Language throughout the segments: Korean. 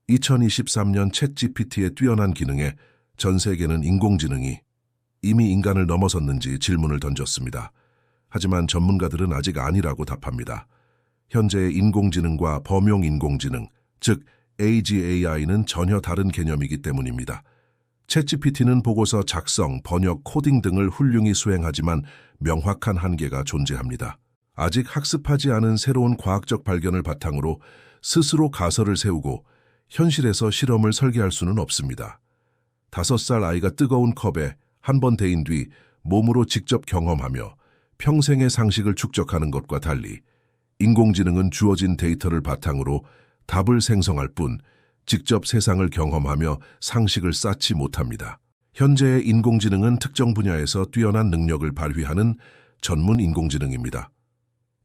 2023년 챗GPT의 뛰어난 기능에 전 세계는 인공지능이 이미 인간을 넘어섰는지 질문을 던졌습니다. 하지만 전문가들은 아직 아니라고 답합니다. 현재의 인공지능과 범용 인공지능, 즉 AGAI는 전혀 다른 개념이기 때문입니다. 챗GPT는 보고서 작성, 번역, 코딩 등을 훌륭히 수행하지만 명확한 한계가 존재합니다. 아직 학습하지 않은 새로운 과학적 발견을 바탕으로 스스로 가설을 세우고 현실에서 실험을 설계할 수는 없습니다. 5살 아이가 뜨거운 컵에 한 번 데인 뒤 몸으로 직접 경험하며 평생의 상식을 축적하는 것과 달리 인공지능은 주어진 데이터를 바탕으로 답을 생성할 뿐 직접 세상을 경험하며 상식을 쌓지 못합니다. 현재의 인공지능은 특정 분야에서 뛰어난 능력을 발휘하는 전문 인공지능입니다.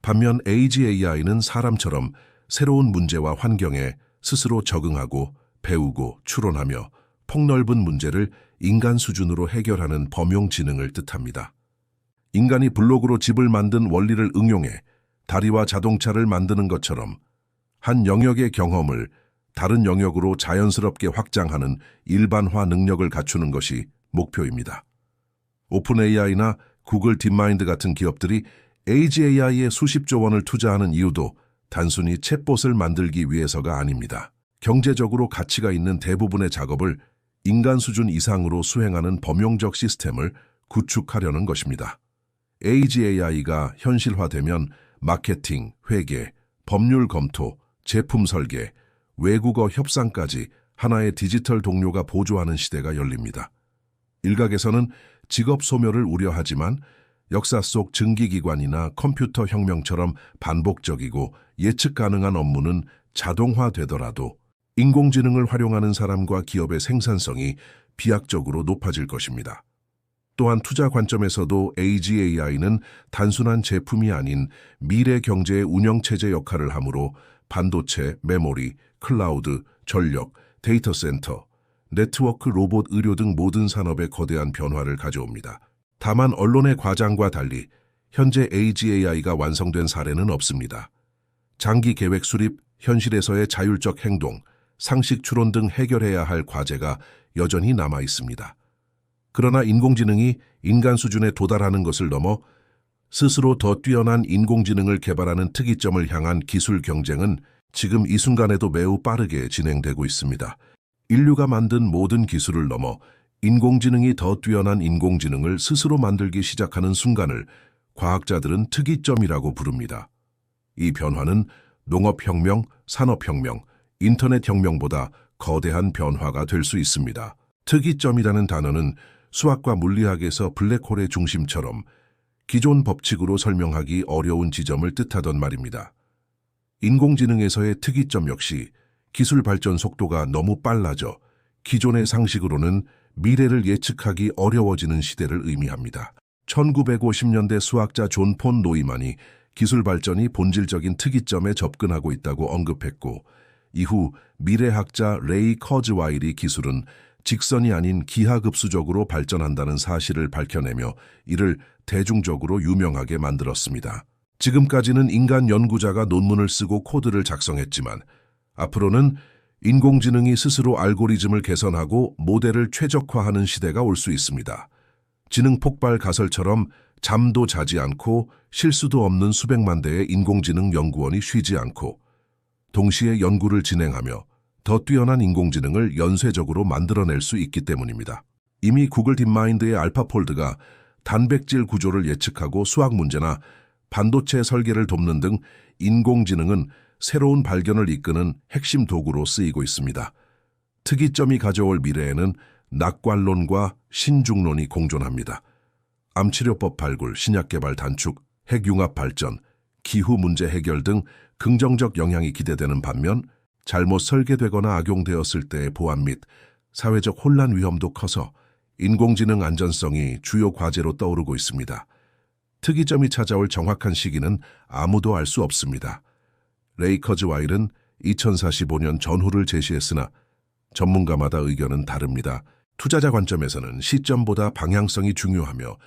반면 AGAI는 사람처럼 새로운 문제와 환경에 스스로 적응하고 배우고 추론하며 폭넓은 문제를 인간 수준으로 해결하는 범용 지능을 뜻합니다. 인간이 블록으로 집을 만든 원리를 응용해 다리와 자동차를 만드는 것처럼 한 영역의 경험을 다른 영역으로 자연스럽게 확장하는 일반화 능력을 갖추는 것이 목표입니다. 오픈AI나 구글 딥마인드 같은 기업들이 AGAI에 수십조 원을 투자하는 이유도 단순히 챗봇을 만들기 위해서가 아닙니다. 경제적으로 가치가 있는 대부분의 작업을 인간 수준 이상으로 수행하는 범용적 시스템을 구축하려는 것입니다. AGAI가 현실화되면 마케팅, 회계, 법률 검토, 제품 설계, 외국어 협상까지 하나의 디지털 동료가 보조하는 시대가 열립니다. 일각에서는 직업 소멸을 우려하지만 역사 속 증기기관이나 컴퓨터 혁명처럼 반복적이고 예측 가능한 업무는 자동화되더라도 인공지능을 활용하는 사람과 기업의 생산성이 비약적으로 높아질 것입니다. 또한 투자 관점에서도 AGAI는 단순한 제품이 아닌 미래 경제의 운영체제 역할을 하므로 반도체, 메모리, 클라우드, 전력, 데이터 센터, 네트워크, 로봇, 의료 등 모든 산업에 거대한 변화를 가져옵니다. 다만 언론의 과장과 달리 현재 AGAI가 완성된 사례는 없습니다. 장기 계획 수립, 현실에서의 자율적 행동, 상식 추론 등 해결해야 할 과제가 여전히 남아 있습니다. 그러나 인공지능이 인간 수준에 도달하는 것을 넘어 스스로 더 뛰어난 인공지능을 개발하는 특이점을 향한 기술 경쟁은 지금 이 순간에도 매우 빠르게 진행되고 있습니다. 인류가 만든 모든 기술을 넘어 인공지능이 더 뛰어난 인공지능을 스스로 만들기 시작하는 순간을 과학자들은 특이점이라고 부릅니다. 이 변화는 농업혁명, 산업혁명, 인터넷혁명보다 거대한 변화가 될 수 있습니다. 특이점이라는 단어는 수학과 물리학에서 블랙홀의 중심처럼 기존 법칙으로 설명하기 어려운 지점을 뜻하던 말입니다. 인공지능에서의 특이점 역시 기술 발전 속도가 너무 빨라져 기존의 상식으로는 미래를 예측하기 어려워지는 시대를 의미합니다. 1950년대 수학자 존 폰 노이만이 기술 발전이 본질적인 특이점에 접근하고 있다고 언급했고, 이후 미래학자 레이 커즈와일이 기술은 직선이 아닌 기하급수적으로 발전한다는 사실을 밝혀내며 이를 대중적으로 유명하게 만들었습니다. 지금까지는 인간 연구자가 논문을 쓰고 코드를 작성했지만 앞으로는 인공지능이 스스로 알고리즘을 개선하고 모델을 최적화하는 시대가 올 수 있습니다. 지능 폭발 가설처럼 잠도 자지 않고 실수도 없는 수백만 대의 인공지능 연구원이 쉬지 않고 동시에 연구를 진행하며 더 뛰어난 인공지능을 연쇄적으로 만들어낼 수 있기 때문입니다. 이미 구글 딥마인드의 알파폴드가 단백질 구조를 예측하고 수학 문제나 반도체 설계를 돕는 등 인공지능은 새로운 발견을 이끄는 핵심 도구로 쓰이고 있습니다. 특이점이 가져올 미래에는 낙관론과 신중론이 공존합니다. 암치료법 발굴, 신약 개발 단축, 핵융합 발전, 기후 문제 해결 등 긍정적 영향이 기대되는 반면 잘못 설계되거나 악용되었을 때의 보안 및 사회적 혼란 위험도 커서 인공지능 안전성이 주요 과제로 떠오르고 있습니다. 특이점이 찾아올 정확한 시기는 아무도 알 수 없습니다. 레이 커즈와일은 2045년 전후를 제시했으나 전문가마다 의견은 다릅니다. 투자자 관점에서는 시점보다 방향성이 중요하며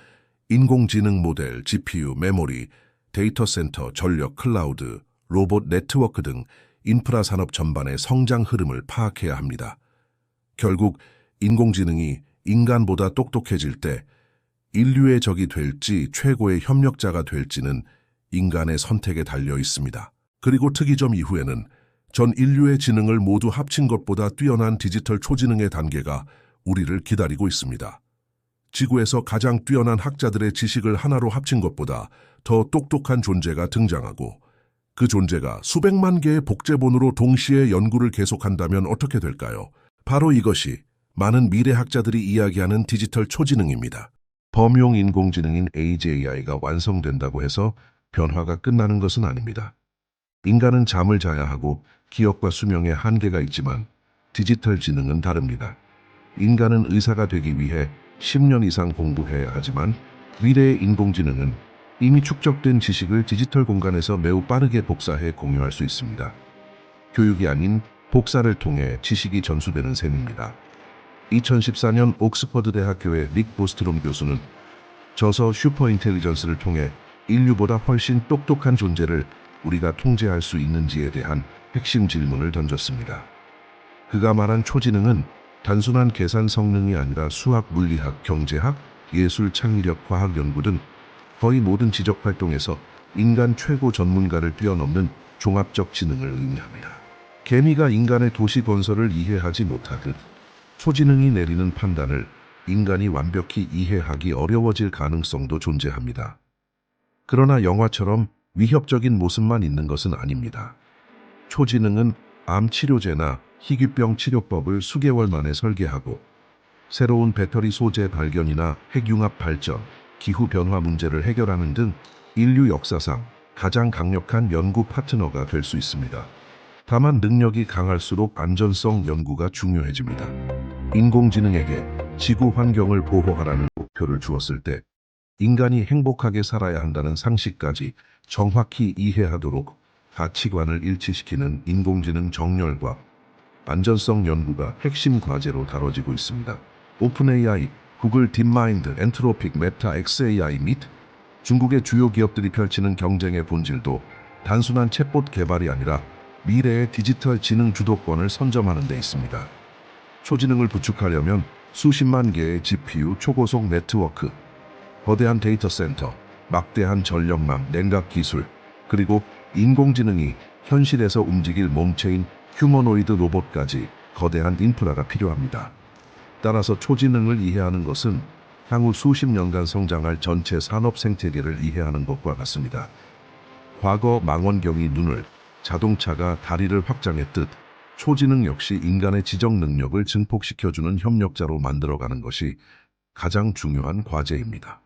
인공지능 모델, GPU, 메모리, 데이터 센터, 전력, 클라우드, 로봇 네트워크 등 인프라 산업 전반의 성장 흐름을 파악해야 합니다. 결국 인공지능이 인간보다 똑똑해질 때 인류의 적이 될지 최고의 협력자가 될지는 인간의 선택에 달려 있습니다. 그리고 특이점 이후에는 전 인류의 지능을 모두 합친 것보다 뛰어난 디지털 초지능의 단계가 우리를 기다리고 있습니다. 지구에서 가장 뛰어난 학자들의 지식을 하나로 합친 것보다 더 똑똑한 존재가 등장하고 그 존재가 수백만 개의 복제본으로 동시에 연구를 계속한다면 어떻게 될까요? 바로 이것이 많은 미래학자들이 이야기하는 디지털 초지능입니다. 범용 인공지능인 AGI가 완성된다고 해서 변화가 끝나는 것은 아닙니다. 인간은 잠을 자야 하고 기억과 수명에 한계가 있지만 디지털 지능은 다릅니다. 인간은 의사가 되기 위해 10년 이상 공부해야 하지만 미래의 인공지능은 이미 축적된 지식을 디지털 공간에서 매우 빠르게 복사해 공유할 수 있습니다. 교육이 아닌 복사를 통해 지식이 전수되는 셈입니다. 2014년 옥스퍼드 대학교의 릭 보스트롬 교수는 저서 슈퍼인텔리전스를 통해 인류보다 훨씬 똑똑한 존재를 우리가 통제할 수 있는지에 대한 핵심 질문을 던졌습니다. 그가 말한 초지능은 단순한 계산 성능이 아니라 수학, 물리학, 경제학, 예술, 창의력, 과학 연구 등 거의 모든 지적 활동에서 인간 최고 전문가를 뛰어넘는 종합적 지능을 의미합니다. 개미가 인간의 도시 건설을 이해하지 못하듯 초지능이 내리는 판단을 인간이 완벽히 이해하기 어려워질 가능성도 존재합니다. 그러나 영화처럼 위협적인 모습만 있는 것은 아닙니다. 초지능은 암 치료제나 희귀병 치료법을 수개월 만에 설계하고 새로운 배터리 소재 발견이나 핵융합 발전, 기후변화 문제를 해결하는 등 인류 역사상 가장 강력한 연구 파트너가 될 수 있습니다. 다만 능력이 강할수록 안전성 연구가 중요해집니다. 인공지능에게 지구 환경을 보호하라는 목표를 주었을 때 인간이 행복하게 살아야 한다는 상식까지 정확히 이해하도록 가치관을 일치시키는 인공지능 정렬과 안전성 연구가 핵심 과제로 다뤄지고 있습니다. 오픈 AI, 구글 딥마인드, 엔트로픽, 메타, XAI 및 중국의 주요 기업들이 펼치는 경쟁의 본질도 단순한 챗봇 개발이 아니라 미래의 디지털 지능 주도권을 선점하는 데 있습니다. 초지능을 구축하려면 수십만 개의 GPU, 초고속 네트워크, 거대한 데이터 센터, 막대한 전력망, 냉각 기술, 그리고 인공지능이 현실에서 움직일 몸체인 휴머노이드 로봇까지 거대한 인프라가 필요합니다. 따라서 초지능을 이해하는 것은 향후 수십 년간 성장할 전체 산업 생태계를 이해하는 것과 같습니다. 과거 망원경이 눈을, 자동차가 다리를 확장했듯 초지능 역시 인간의 지적 능력을 증폭시켜주는 협력자로 만들어가는 것이 가장 중요한 과제입니다.